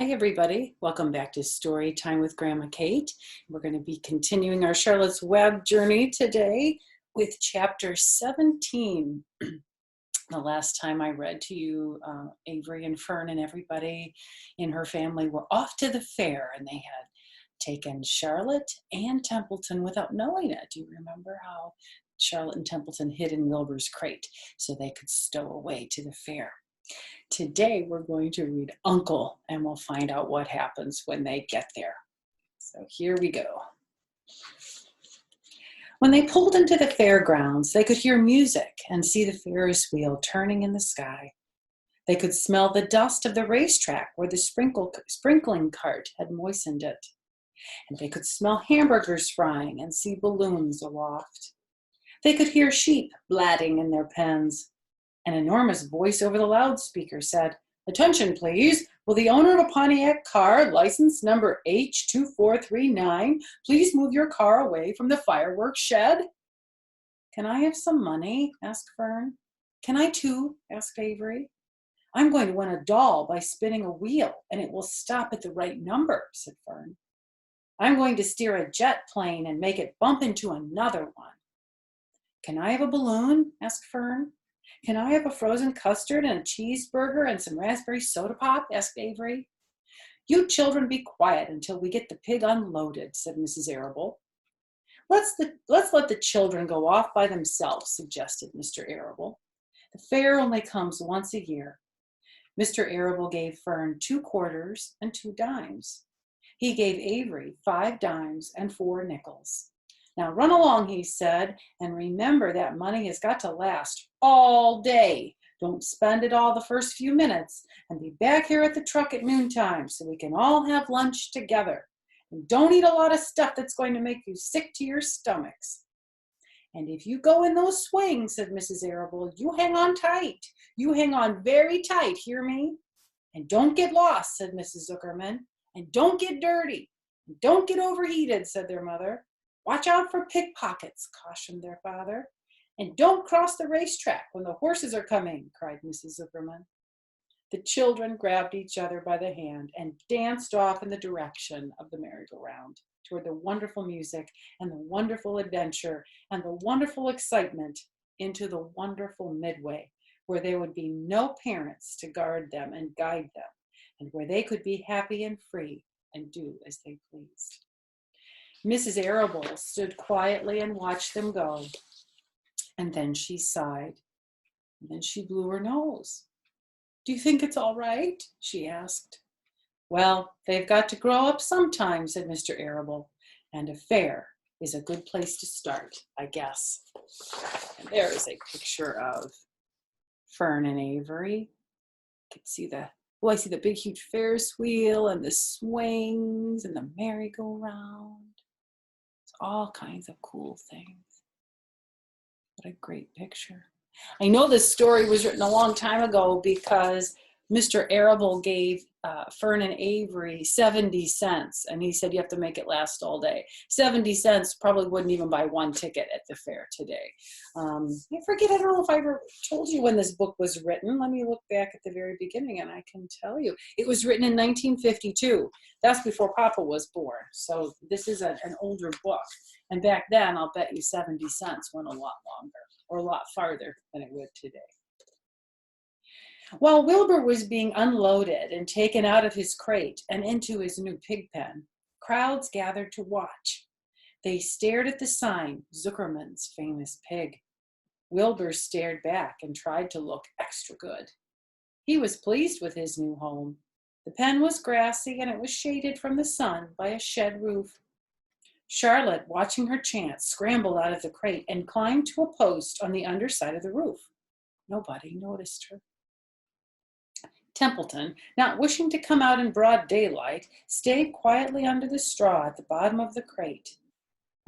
Hi, everybody. Welcome back to Storytime with Grandma Kate. We're going to be continuing our Charlotte's Web journey today with chapter 17. The last time I read to you, Avery and Fern and everybody in her family were off to the fair, and they had taken Charlotte and Templeton without knowing it. Do you remember how Charlotte and Templeton hid in Wilbur's crate so they could stow away to the fair? Today we're going to read Uncle, and we'll find out what happens when they get there. So here we go. When they pulled into the fairgrounds, they could hear music and see the Ferris wheel turning in the sky. They could smell the dust of the racetrack where the sprinkling cart had moistened it. And they could smell hamburgers frying and see balloons aloft. They could hear sheep blatting in their pens. An enormous voice over the loudspeaker said, "Attention, please. Will the owner of a Pontiac car, license number H2439, please move your car away from the fireworks shed?" "Can I have some money?" asked Fern. "Can I too?" asked Avery. "I'm going to win a doll by spinning a wheel, and it will stop at the right number," said Fern. "I'm going to steer a jet plane and make it bump into another one." "Can I have a balloon?" asked Fern. "Can I have a frozen custard and a cheeseburger and some raspberry soda pop?" asked Avery. "You children be quiet until we get the pig unloaded," said Mrs. Arable. Let's let the children go off by themselves," suggested Mr. Arable. "The fair only comes once a year." Mr. Arable gave Fern 2 quarters and 2 dimes. He gave Avery 5 dimes and 4 nickels. "Now run along," he said, "and remember that money has got to last all day. Don't spend it all the first few minutes, and be back here at the truck at noontime so we can all have lunch together. And don't eat a lot of stuff that's going to make you sick to your stomachs." "And if you go in those swings," said Mrs. Arable, "you hang on tight. You hang on very tight, hear me? And don't get lost," said Mrs. Zuckerman. "And don't get dirty. And don't get overheated," said their mother. "Watch out for pickpockets," cautioned their father. "And don't cross the racetrack when the horses are coming," cried Mrs. Zuckerman. The children grabbed each other by the hand and danced off in the direction of the merry-go-round, toward the wonderful music and the wonderful adventure and the wonderful excitement, into the wonderful midway, where there would be no parents to guard them and guide them, and where they could be happy and free and do as they pleased. Mrs. Arable stood quietly and watched them go, and then she sighed, and then she blew her nose. "Do you think it's all right?" she asked. "Well, they've got to grow up sometime," said Mr. Arable, "and a fair is a good place to start, I guess." And there is a picture of Fern and Avery. You can see I see the big, huge Ferris wheel and the swings and the merry-go-round. All kinds of cool things. What a great picture. I know this story was written a long time ago because Mr. Arable gave Fern and Avery 70 cents, and he said you have to make it last all day. 70 cents probably wouldn't even buy 1 ticket at the fair today. I don't know if I ever told you when this book was written. Let me look back at the very beginning, and I can tell you. It was written in 1952. That's before Papa was born, so this is an older book. And back then, I'll bet you 70 cents went a lot longer, or a lot farther than it would today. While Wilbur was being unloaded and taken out of his crate and into his new pig pen, crowds gathered to watch. They stared at the sign, "Zuckerman's Famous Pig." Wilbur stared back and tried to look extra good. He was pleased with his new home. The pen was grassy, and it was shaded from the sun by a shed roof. Charlotte, watching her chance, scrambled out of the crate and climbed to a post on the underside of the roof. Nobody noticed her. Templeton, not wishing to come out in broad daylight, stayed quietly under the straw at the bottom of the crate.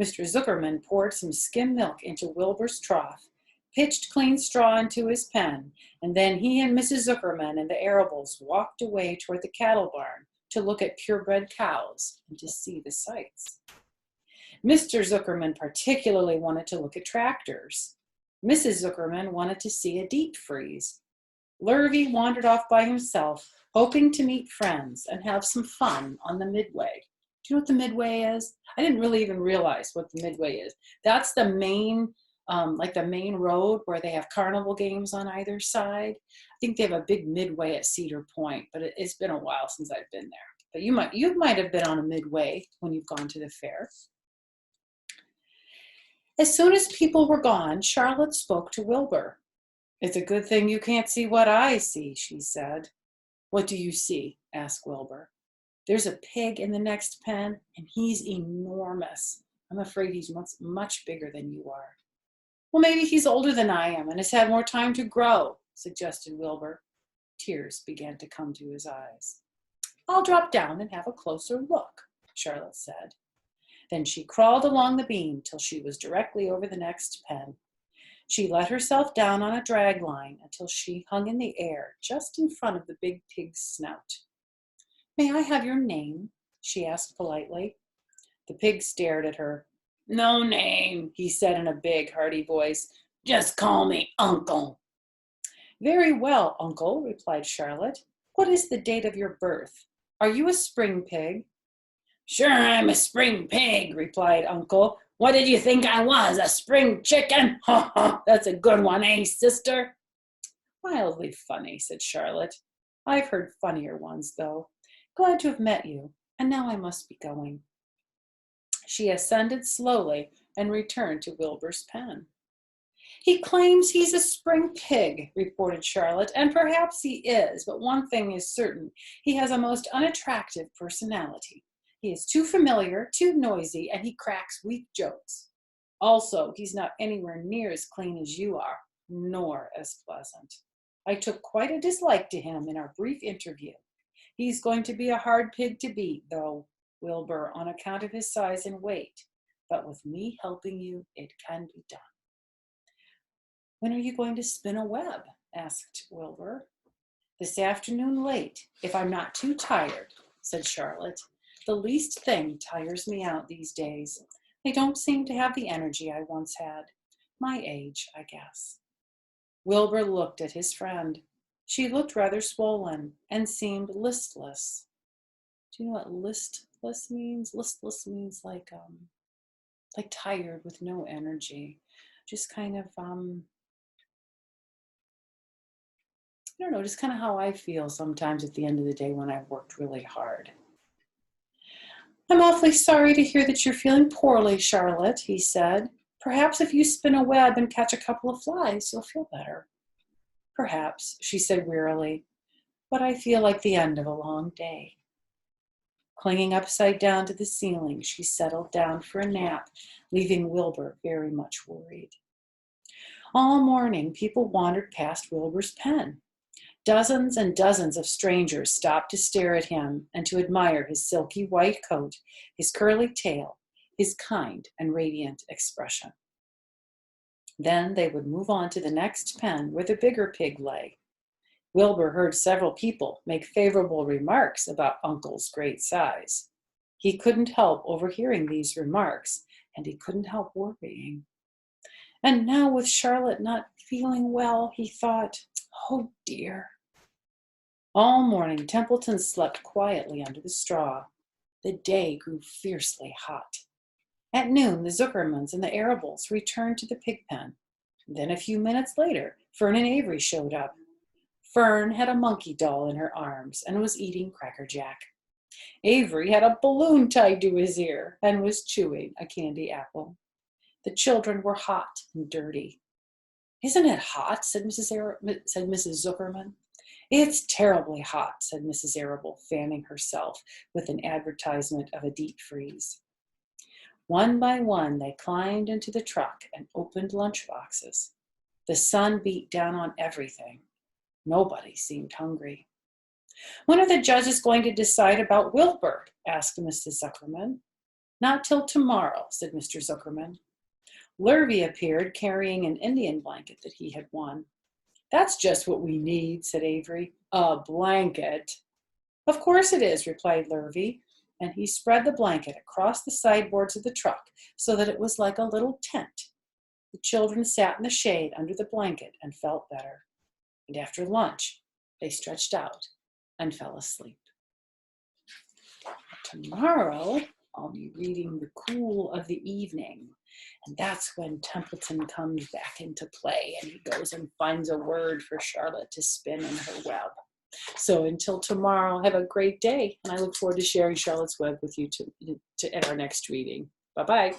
Mr. Zuckerman poured some skim milk into Wilbur's trough, pitched clean straw into his pen, and then he and Mrs. Zuckerman and the Arables walked away toward the cattle barn to look at purebred cows and to see the sights. Mr. Zuckerman particularly wanted to look at tractors. Mrs. Zuckerman wanted to see a deep freeze. Lurvy wandered off by himself, hoping to meet friends and have some fun on the Midway. Do you know what the Midway is? I didn't really even realize what the Midway is. That's the main, like the main road where they have carnival games on either side. I think they have a big Midway at Cedar Point, but it's been a while since I've been there. But you might have been on a Midway when you've gone to the fair. As soon as people were gone, Charlotte spoke to Wilbur. "It's a good thing you can't see what I see," she said. "What do you see?" asked Wilbur. "There's a pig in the next pen, and he's enormous. I'm afraid he's much bigger than you are." "Well, maybe he's older than I am and has had more time to grow," suggested Wilbur. Tears began to come to his eyes. "I'll drop down and have a closer look," Charlotte said. Then she crawled along the beam till she was directly over the next pen. She let herself down on a drag line until she hung in the air just in front of the big pig's snout. "May I have your name?" she asked politely. The pig stared at her. "No name," he said in a big, hearty voice. "Just call me Uncle." "Very well, Uncle," replied Charlotte. "What is the date of your birth? Are you a spring pig?" "Sure, I'm a spring pig," replied Uncle. "What did you think I was, a spring chicken? Ha ha, that's a good one, eh, sister?" "Wildly funny," said Charlotte. "I've heard funnier ones, though. Glad to have met you, and now I must be going." She ascended slowly and returned to Wilbur's pen. "He claims he's a spring pig," reported Charlotte, "and perhaps he is, but one thing is certain. He has a most unattractive personality. He is too familiar, too noisy, and he cracks weak jokes. Also, he's not anywhere near as clean as you are, nor as pleasant. I took quite a dislike to him in our brief interview. He's going to be a hard pig to beat, though, Wilbur, on account of his size and weight. But with me helping you, it can be done." "When are you going to spin a web?" asked Wilbur. "This afternoon late, if I'm not too tired," said Charlotte. "The least thing tires me out these days. I don't seem to have the energy I once had. My age, I guess." Wilbur looked at his friend. She looked rather swollen and seemed listless. Do you know what listless means? Listless means like tired with no energy. Just kind of I don't know, just kind of how I feel sometimes at the end of the day when I've worked really hard. "I'm awfully sorry to hear that you're feeling poorly, Charlotte," he said. "Perhaps if you spin a web and catch a couple of flies, you'll feel better." "Perhaps," she said wearily, "but I feel like the end of a long day." Clinging upside down to the ceiling, she settled down for a nap, leaving Wilbur very much worried. All morning, people wandered past Wilbur's pen. Dozens and dozens of strangers stopped to stare at him and to admire his silky white coat, his curly tail, his kind and radiant expression. Then they would move on to the next pen where the bigger pig lay. Wilbur heard several people make favorable remarks about Uncle's great size. He couldn't help overhearing these remarks, and he couldn't help worrying. And now, with Charlotte not feeling well, he thought, "Oh dear." All morning, Templeton slept quietly under the straw. The day grew fiercely hot. At noon, the Zuckermans and the Arables returned to the pig pen. Then a few minutes later, Fern and Avery showed up. Fern had a monkey doll in her arms and was eating Cracker Jack. Avery had a balloon tied to his ear and was chewing a candy apple. The children were hot and dirty. "Isn't it hot?" said Mrs. Zuckerman. "It's terribly hot," said Mrs. Arable, fanning herself with an advertisement of a deep freeze. One by one, they climbed into the truck and opened lunch boxes. The sun beat down on everything. Nobody seemed hungry. "When are the judges going to decide about Wilbur?" asked Mrs. Zuckerman. "Not till tomorrow," said Mr. Zuckerman. Lurvy appeared carrying an Indian blanket that he had won. "That's just what we need," said Avery. "A blanket." "Of course it is," replied Lurvy, and he spread the blanket across the sideboards of the truck so that it was like a little tent. The children sat in the shade under the blanket and felt better. And after lunch, they stretched out and fell asleep. Tomorrow, I'll be reading The Cool of the Evening. And that's when Templeton comes back into play and he goes and finds a word for Charlotte to spin in her web. So until tomorrow, have a great day. And I look forward to sharing Charlotte's Web with you in our next reading. Bye-bye.